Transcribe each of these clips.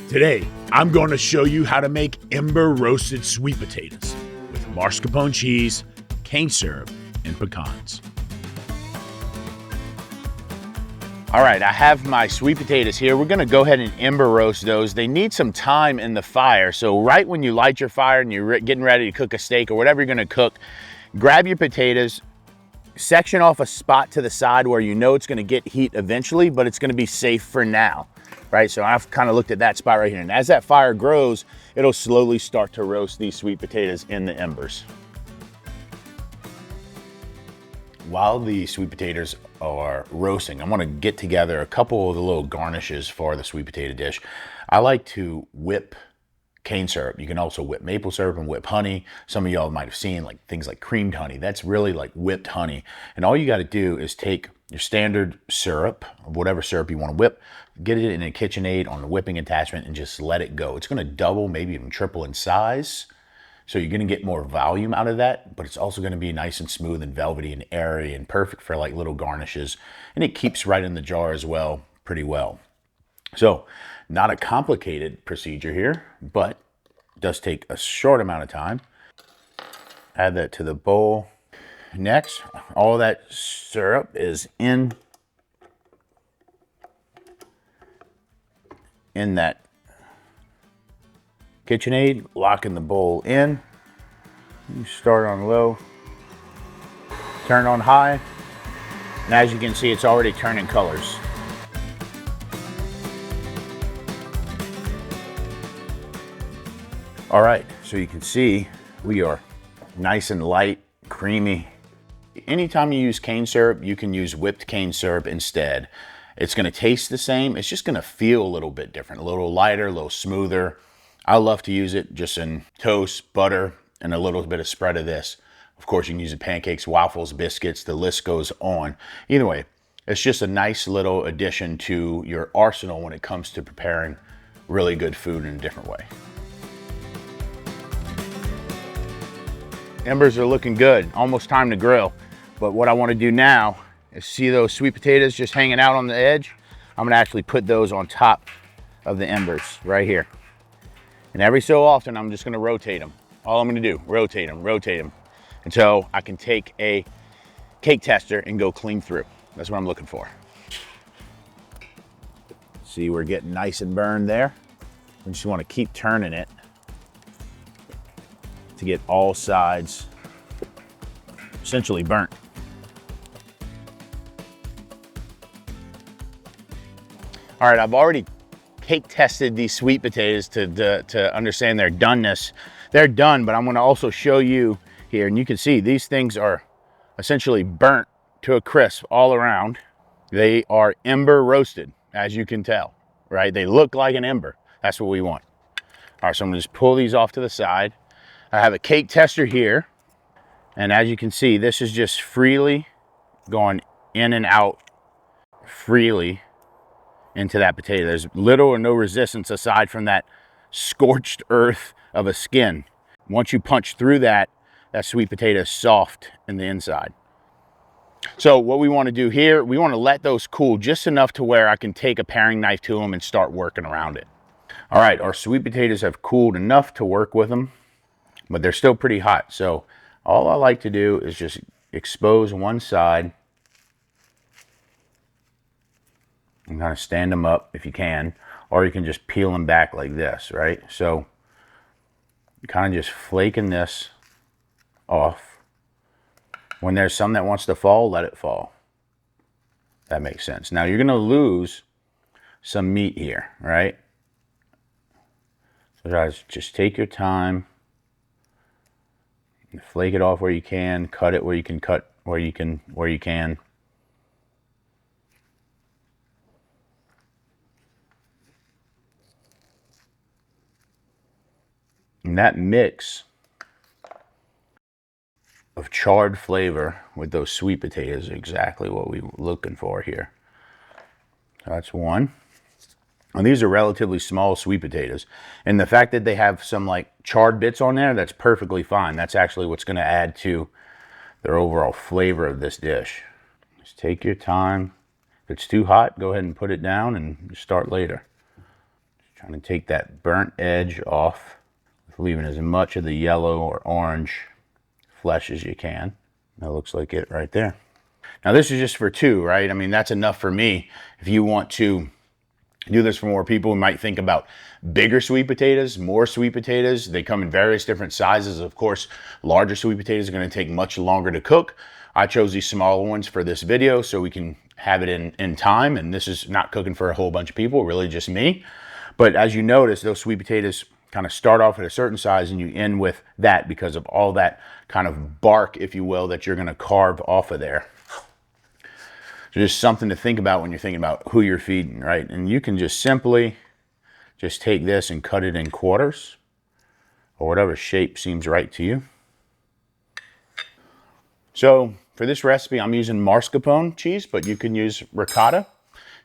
Today, I'm going to show you how to make Ember roasted sweet potatoes with mascarpone cheese, cane syrup, and pecans. All right, I have my sweet potatoes here. We're gonna go ahead and Ember roast those. They need some time in the fire. So right when you light your fire and you're getting ready to cook a steak or whatever you're gonna cook, grab your potatoes, section off a spot to the side where you know it's gonna get heat eventually, but it's gonna be safe for now, right? So I've kind of looked at that spot right here. And as that fire grows, it'll slowly start to roast these sweet potatoes in the embers. While the sweet potatoes are roasting, I'm gonna get together a couple of the little garnishes for the sweet potato dish. I like to whip cane syrup. You can also whip maple syrup and whip honey. Some of y'all might have seen like things like creamed honey. That's really like whipped honey. And all you gotta do is take your standard syrup, or whatever syrup you wanna whip, get it in a KitchenAid on the whipping attachment and just let it go. It's gonna double, maybe even triple in size. So you're gonna get more volume out of that, but it's also gonna be nice and smooth and velvety and airy and perfect for like little garnishes. And it keeps right in the jar as well, pretty well. So not a complicated procedure here, but it does take a short amount of time. Add that to the bowl. Next, all that syrup is in that KitchenAid, locking the bowl in. You start on low, turn on high, and as you can see, it's already turning colors. All right, so you can see we are nice and light, creamy. Anytime you use cane syrup, you can use whipped cane syrup instead. It's gonna taste the same, it's just gonna feel a little bit different, a little lighter, a little smoother. I love to use it just in toast, butter, and a little bit of spread of this. Of course, you can use it in pancakes, waffles, biscuits, the list goes on. Either way, it's just a nice little addition to your arsenal when it comes to preparing really good food in a different way. Embers are looking good, almost time to grill. But what I want to do now is see those sweet potatoes just hanging out on the edge. I'm gonna actually put those on top of the embers right here. And every so often, I'm just gonna rotate them. All I'm gonna do, rotate them, until I can take a cake tester and go clean through. That's what I'm looking for. See, we're getting nice and burned there. We just wanna keep turning it to get all sides essentially burnt. All right, I've already cake tested these sweet potatoes to understand their doneness. They're done, but I'm gonna also show you here, and you can see these things are essentially burnt to a crisp all around. They are ember roasted, as you can tell, right? They look like an ember. That's what we want. All right, so I'm gonna just pull these off to the side. I have a cake tester here, and as you can see, this is just freely going in and out freely into that potato. There's little or no resistance aside from that scorched earth of a skin. Once you punch through that, that sweet potato is soft in the inside. So what we want to do here, we want to let those cool just enough to where I can take a paring knife to them and start working around it. All right, our sweet potatoes have cooled enough to work with them, but they're still pretty hot. So all I like to do is just expose one side and kind of stand them up if you can, or you can just peel them back like this, right? So kind of just flaking this off. When there's some that wants to fall, let it fall. That makes sense. Now you're gonna lose some meat here, right? So guys, just take your time, flake it off where you can, cut it where you can cut where you can. And that mix of charred flavor with those sweet potatoes is exactly what we're looking for here. So that's one. And these are relatively small sweet potatoes. And the fact that they have some like charred bits on there, that's perfectly fine. That's actually what's gonna add to their overall flavor of this dish. Just take your time. If it's too hot, go ahead and put it down and start later. Just Trying to take that burnt edge off, leaving as much of the yellow or orange flesh as you can. That looks like it right there. Now this is just for two, right? I mean, that's enough for me. If you want to do this for more people, we might think about bigger sweet potatoes, more sweet potatoes. They come in various different sizes. Of course, larger sweet potatoes are going to take much longer to cook. I chose these smaller ones for this video so we can have it in time. And this is not cooking for a whole bunch of people, really just me. But as you notice, those sweet potatoes kind of start off at a certain size and you end with that because of all that kind of bark, if you will, that you're going to carve off of there. So just something to think about when you're thinking about who you're feeding, right? And you can just simply just take this and cut it in quarters or whatever shape seems right to you. So for this recipe, I'm using mascarpone cheese, but you can use ricotta.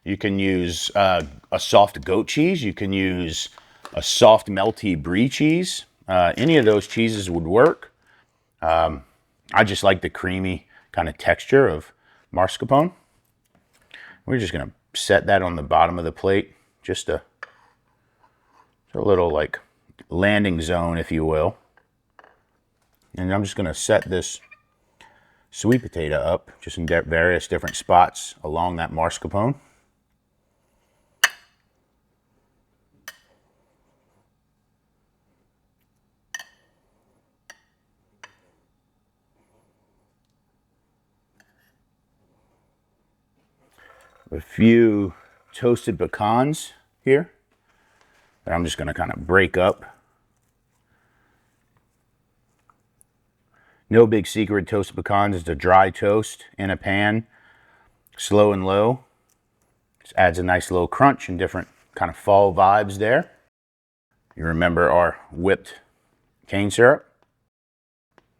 You can use a soft goat cheese. You can use a soft melty brie cheese. Any of those cheeses would work. I just like the creamy kind of texture of mascarpone. We're just going to set that on the bottom of the plate, just a little like landing zone, if you will. And I'm just going to set this sweet potato up just in various different spots along that mascarpone. A few toasted pecans here that I'm just going to kind of break up. No big secret, toasted pecans is to dry toast in a pan, slow and low. Just adds a nice little crunch and different kind of fall vibes there. You remember our whipped cane syrup.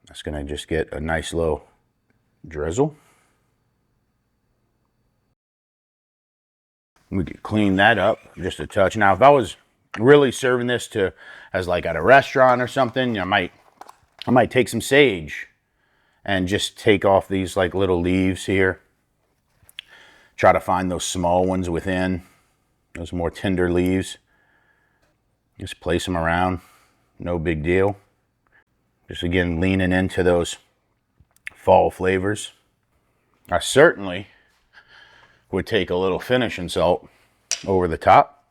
That's going to just get a nice little drizzle. We could clean that up just a touch. Now, if I was really serving this as like at a restaurant or something, I might take some sage and just take off these like little leaves here. Try to find those small ones within, those more tender leaves. Just place them around, no big deal. Just again, leaning into those fall flavors. I certainly would take a little finishing salt over the top.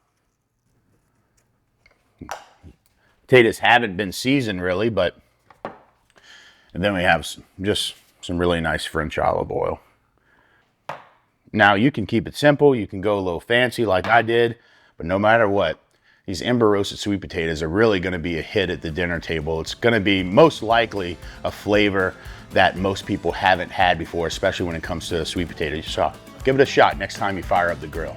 Potatoes haven't been seasoned really, but and then we have just some really nice French olive oil. Now you can keep it simple, you can go a little fancy like I did, but no matter what, these Ember roasted sweet potatoes are really going to be a hit at the dinner table. It's going to be most likely a flavor that most people haven't had before, especially when it comes to sweet potatoes. So give it a shot next time you fire up the grill.